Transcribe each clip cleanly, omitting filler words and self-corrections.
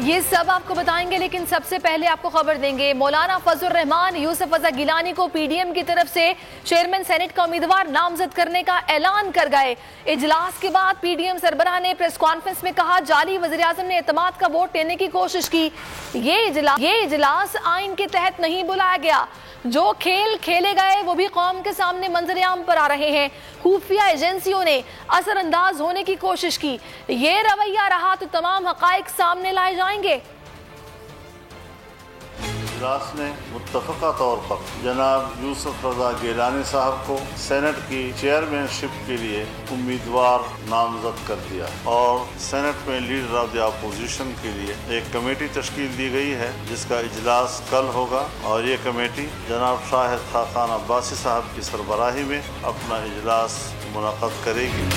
یہ سب آپ کو بتائیں گے، لیکن سب سے پہلے آپ کو خبر دیں گے مولانا فضل الرحمان یوسف رضا گیلانی کو پی ڈی ایم کی طرف سے چیئرمین سینٹ کا امیدوار نامزد کرنے کا اعلان کر گئے۔ اجلاس کے بعد پی ڈی ایم سربراہ نے پریس کانفرنس میں کہا جعلی وزیراعظم نے اعتماد کا ووٹ لینے کی کوشش کی۔ یہ اجلاس آئین کے تحت نہیں بلایا گیا۔ جو کھیل کھیلے گئے وہ بھی قوم کے سامنے منظر عام پر آ رہے ہیں۔ خفیہ ایجنسیوں نے اثر انداز ہونے کی کوشش کی۔ یہ رویہ رہا تو تمام حقائق سامنے لائے جائیں گے۔ اجلاس نے متفقہ طور پر جناب یوسف رضا گیلانی صاحب کو سینٹ کی چیئرمین شپ کے لیے امیدوار نامزد کر دیا اور سینٹ میں لیڈر آف دی اپوزیشن کے لیے ایک کمیٹی تشکیل دی گئی ہے جس کا اجلاس کل ہوگا، اور یہ کمیٹی جناب شاہد خاقان عباسی صاحب کی سربراہی میں اپنا اجلاس منعقد کرے گی۔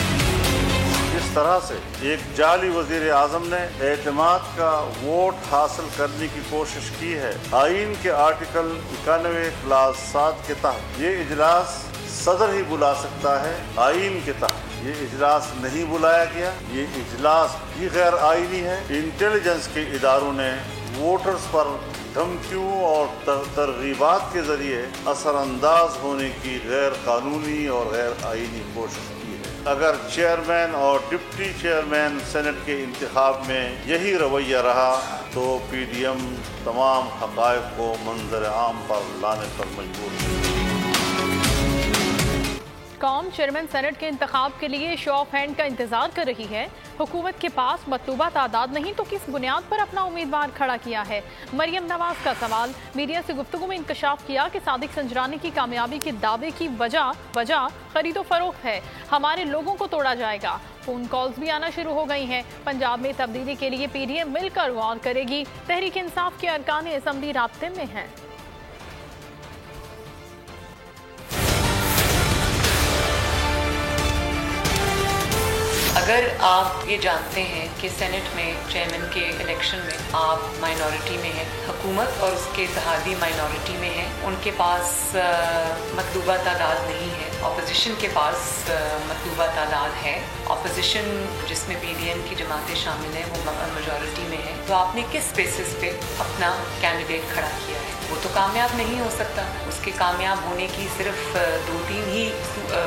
اس طرح سے ایک جعلی وزیر اعظم نے اعتماد کا ووٹ حاصل کرنے کی کوشش کی ہے۔ آئین کے آرٹیکل 91 کلاس 7 کے تحت یہ اجلاس صدر ہی بلا سکتا ہے۔ آئین کے تحت یہ اجلاس نہیں بلایا گیا، یہ اجلاس بھی غیر آئینی ہے۔ انٹیلیجنس کے اداروں نے ووٹرز پر دھمکیوں اور ترغیبات کے ذریعے اثر انداز ہونے کی غیر قانونی اور غیر آئینی کوشش کی ہے۔ اگر چیئرمین اور ڈپٹی چیئرمین سینٹ کے انتخاب میں یہی رویہ رہا تو پی ڈی ایم تمام حقائق کو منظر عام پر لانے پر مجبور ہے۔ قوم چیئرمین سینٹ کے انتخاب کے لیے شو آف ہینڈ کا انتظار کر رہی ہے۔ حکومت کے پاس مطلوبہ تعداد نہیں تو کس بنیاد پر اپنا امیدوار کھڑا کیا ہے؟ مریم نواز کا سوال۔ میڈیا سے گفتگو میں انکشاف کیا کہ صادق سنجرانی کی کامیابی کے دعوے کی وجہ خرید و فروخت ہے، ہمارے لوگوں کو توڑا جائے گا۔ فون کالز بھی آنا شروع ہو گئی ہیں۔ پنجاب میں تبدیلی کے لیے پی ڈی ایم مل کر غور کرے گی۔ تحریک انصاف کے ارکان اسمبلی رابطے میں ہیں۔ اگر آپ یہ جانتے ہیں کہ سینٹ میں چیئرمین کے الیکشن میں آپ مائنورٹی میں ہیں، حکومت اور اس کے اتحادی مائنورٹی میں ہیں، ان کے پاس مطلوبہ تعداد نہیں ہے، اپوزیشن کے پاس مطلوبہ تعداد ہے، اپوزیشن جس میں پی ڈی ایم کی جماعتیں شامل ہیں وہ میجورٹی میں ہے، تو آپ نے کس بیسس پہ اپنا کینڈیڈیٹ کھڑا کیا ہے؟ وہ تو کامیاب نہیں ہو سکتا۔ اس کے کامیاب ہونے کی صرف 2-3 ہی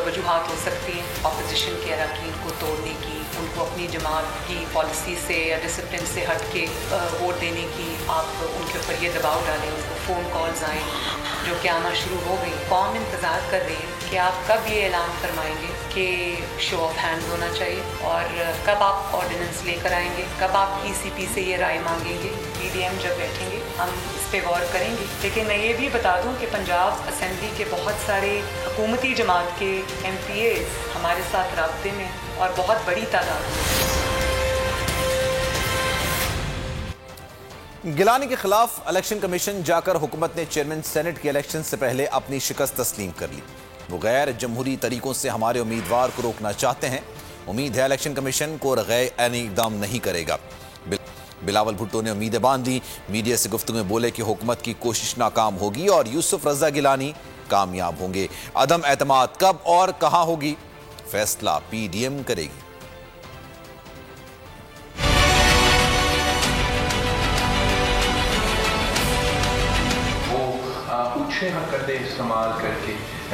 وجوہات ہو سکتی ہیں: اپوزیشن کے اراکین کو توڑنے کی، ان کو اپنی جماعت کی پالیسی سے یا ڈسپلن سے ہٹ کے ووٹ دینے کی، آپ ان کے اوپر یہ دباؤ ڈالیں، ان کو فون کالز آئیں جو کہ آنا شروع ہو گئی۔ قوم انتظار کر رہی ہے کہ آپ کب یہ اعلان فرمائیں گے کہ شو آف ہینڈ ہونا چاہیے، اور کب آپ آرڈیننس لے کر آئیں گے، کب آپ ای سی پی سے یہ رائے مانگیں گے۔ پی ڈی ایم جب بیٹھیں گے ہم اس پہ غور کریں گے۔ لیکن میں یہ بھی بتا دوں کہ پنجاب اسمبلی کے بہت سارے حکومتی جماعت کے ایم پی ایز ہمارے ساتھ رابطے میں اور بہت بڑی تعداد میں۔ گیلانی کے خلاف الیکشن کمیشن جا کر حکومت نے چیئرمین سینٹ کے الیکشن سے پہلے اپنی شکست تسلیم کر لی۔ وہ غیر جمہوری طریقوں سے ہمارے امیدوار کو روکنا چاہتے ہیں۔ امید ہے الیکشن کمیشن کو غیر عینی اقدام نہیں کرے گا۔ بلاول بھٹو نے امیدیں باندھ دی۔ میڈیا سے گفتگو میں بولے کہ حکومت کی کوشش ناکام ہوگی اور یوسف رضا گیلانی کامیاب ہوں گے۔ عدم اعتماد کب اور کہاں ہوگی، فیصلہ پی ڈی ایم کرے گی۔ اونچے حرکتیں استعمال کر کے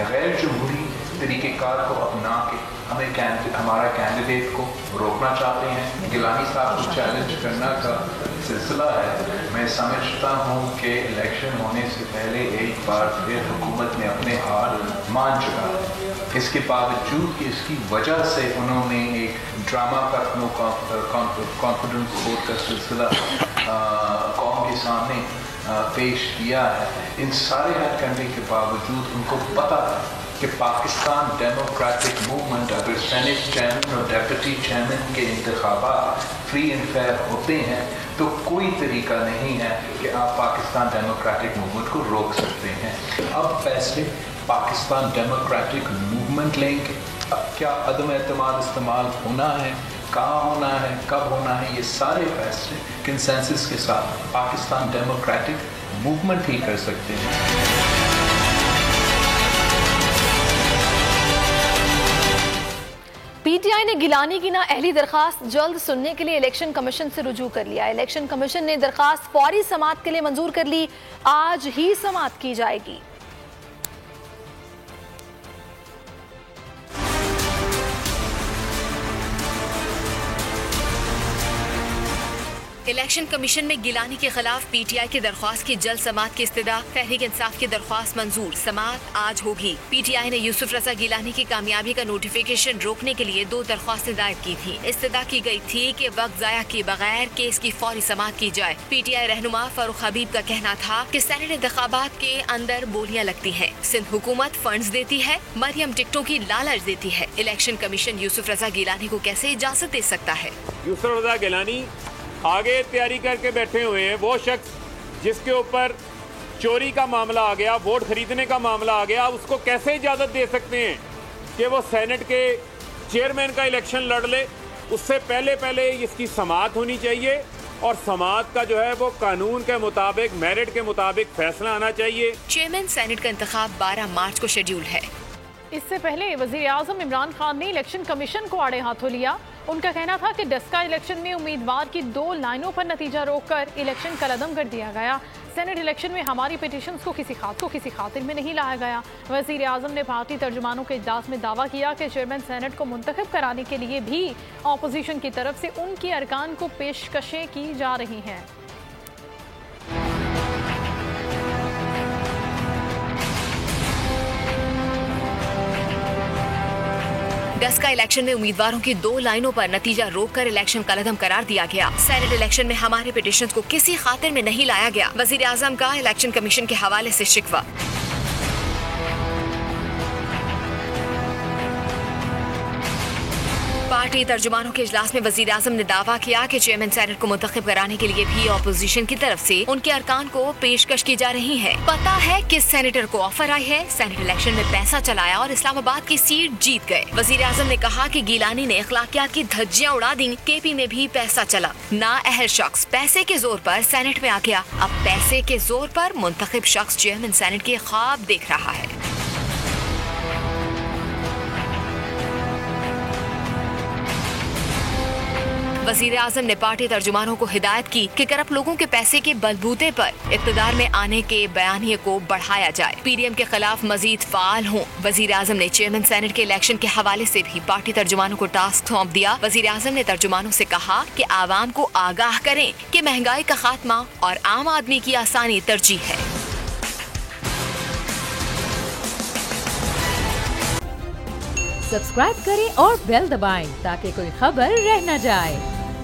غیر جمہوری طریقہ کار کو اپنا کے ہمارا کینڈیڈیٹ کو روکنا چاہتے ہیں۔ گیلانی صاحب کو چیلنج کرنا کا سلسلہ ہے۔ میں سمجھتا ہوں کہ الیکشن ہونے سے پہلے ایک بار پھر حکومت نے اپنے ہار مان چکا ہے۔ اس کے باوجود کہ اس کی وجہ سے انہوں نے ایک ڈرامہ کا کانفیڈنس ووٹ کا سلسلہ قوم کے سامنے پیش کیا ہے۔ ان سارے حرکتیں کے باوجود ان کو پتہ ہے کہ پاکستان ڈیموکریٹک موومنٹ اگر سینٹ چیئرمین اور ڈیپٹی چیئرمین کے انتخابات فری اینڈ فیئر ہوتے ہیں تو کوئی طریقہ نہیں ہے کہ آپ پاکستان ڈیموکریٹک موومنٹ کو روک سکتے ہیں۔ اب فیصلے پاکستان ڈیموکریٹک موومنٹ لیں گے۔ اب کیا عدم اعتماد استعمال ہونا ہے، کہاں ہونا ہے، کب ہونا ہے، یہ سارے فیصلے کنسنسس کے ساتھ پاکستان ڈیموکریٹک موومنٹ ہی کر سکتے ہیں۔ پی ٹی آئی نے گیلانی کی نااہلی درخواست جلد سننے کے لیے الیکشن کمیشن سے رجوع کر لیا. الیکشن کمیشن نے درخواست فوری سماعت کے لیے منظور کر لی. آج ہی سماعت کی جائے گی. الیکشن کمیشن میں گیلانی کے خلاف پی ٹی آئی کی درخواست کی جلد سماعت کی استدعا. تحریک انصاف کی درخواست منظور. سماعت آج ہوگی. پی ٹی آئی نے یوسف رضا گیلانی کی کامیابی کا نوٹیفیکیشن روکنے کے لیے 2 درخواستیں دائر کی تھیں. استدعا کی گئی تھی کہ وقت ضائع کیے بغیر کیس کی فوری سماعت کی جائے. پی ٹی آئی رہنما فاروق حبیب کا کہنا تھا کہ سینٹ انتخابات کے اندر بولیاں لگتی ہیں. سندھ حکومت فنڈز دیتی ہے, مریم ٹکٹوں کی لالچ دیتی ہے. الیکشن کمیشن یوسف رضا گیلانی کو کیسے اجازت دے سکتا ہے؟ یوسف رضا گیلانی آگے تیاری کر کے بیٹھے ہوئے ہیں. وہ شخص جس کے اوپر چوری کا معاملہ آ گیا, ووٹ خریدنے کا معاملہ آ گیا, اس کو کیسے اجازت دے سکتے ہیں کہ وہ سینٹ کے چیئرمین کا الیکشن لڑ لے؟ اس سے پہلے اس کی سماعت ہونی چاہیے, اور سماعت کا جو ہے وہ قانون کے مطابق, میرٹ کے مطابق فیصلہ آنا چاہیے. چیئرمین سینٹ کا انتخاب 12 مارچ کو شیڈیول ہے. اس سے پہلے وزیر اعظم عمران خان نے الیکشن کمیشن کو آڑے ہاتھوں لیا. ان کا کہنا تھا کہ ڈسکا الیکشن میں امیدوار کی 2 لائنوں پر نتیجہ روک کر الیکشن کالعدم کر دیا گیا. سینٹ الیکشن میں ہماری پیٹیشنز کو کسی خاطر میں نہیں لایا گیا. وزیر اعظم نے بھارتی ترجمانوں کے اجلاس میں دعویٰ کیا کہ چیئرمین سینٹ کو منتخب کرانے کے لیے بھی اپوزیشن کی طرف سے ان کے ارکان کو پیشکشیں کی جا رہی ہیں. ڈسکا الیکشن میں امیدواروں کی 2 لائنوں پر نتیجہ روک کر الیکشن کالعدم قرار دیا گیا. سینٹ الیکشن میں ہمارے پیٹیشنز کو کسی خاطر میں نہیں لایا گیا. وزیر اعظم کا الیکشن کمیشن کے حوالے سے شکوہ. پارٹی ترجمانوں کے اجلاس میں وزیر اعظم نے دعویٰ کیا کہ چیئرمین سینٹ کو منتخب کرانے کے لیے بھی اپوزیشن کی طرف سے ان کے ارکان کو پیشکش کی جا رہی ہے. پتہ ہے کس سینیٹر کو آفر آئی ہے؟ سینٹ الیکشن میں پیسہ چلایا اور اسلام آباد کی سیٹ جیت گئے. وزیر اعظم نے کہا کہ گیلانی نے اخلاقیات کی دھجیاں اڑا دیں. کے پی میں بھی پیسہ چلا. نااہل شخص پیسے کے زور پر سینٹ میں آ گیا. اب پیسے کے زور پر منتخب شخص چیئرمین سینٹ کے خواب دیکھ رہا ہے. وزیر اعظم نے پارٹی ترجمانوں کو ہدایت کی کہ کرپٹ لوگوں کے پیسے کے بلبوتے پر اقتدار میں آنے کے بیانیے کو بڑھایا جائے. پی ڈی ایم کے خلاف مزید فعال ہوں. وزیر اعظم نے چیئرمین سینٹ کے الیکشن کے حوالے سے بھی پارٹی ترجمانوں کو ٹاسک سونپ دیا. وزیر اعظم نے ترجمانوں سے کہا کہ عوام کو آگاہ کریں کہ مہنگائی کا خاتمہ اور عام آدمی کی آسانی ترجیح ہے. سبسکرائب کریں اور بیل دبائیں تاکہ کوئی خبر رہ نہ جائے.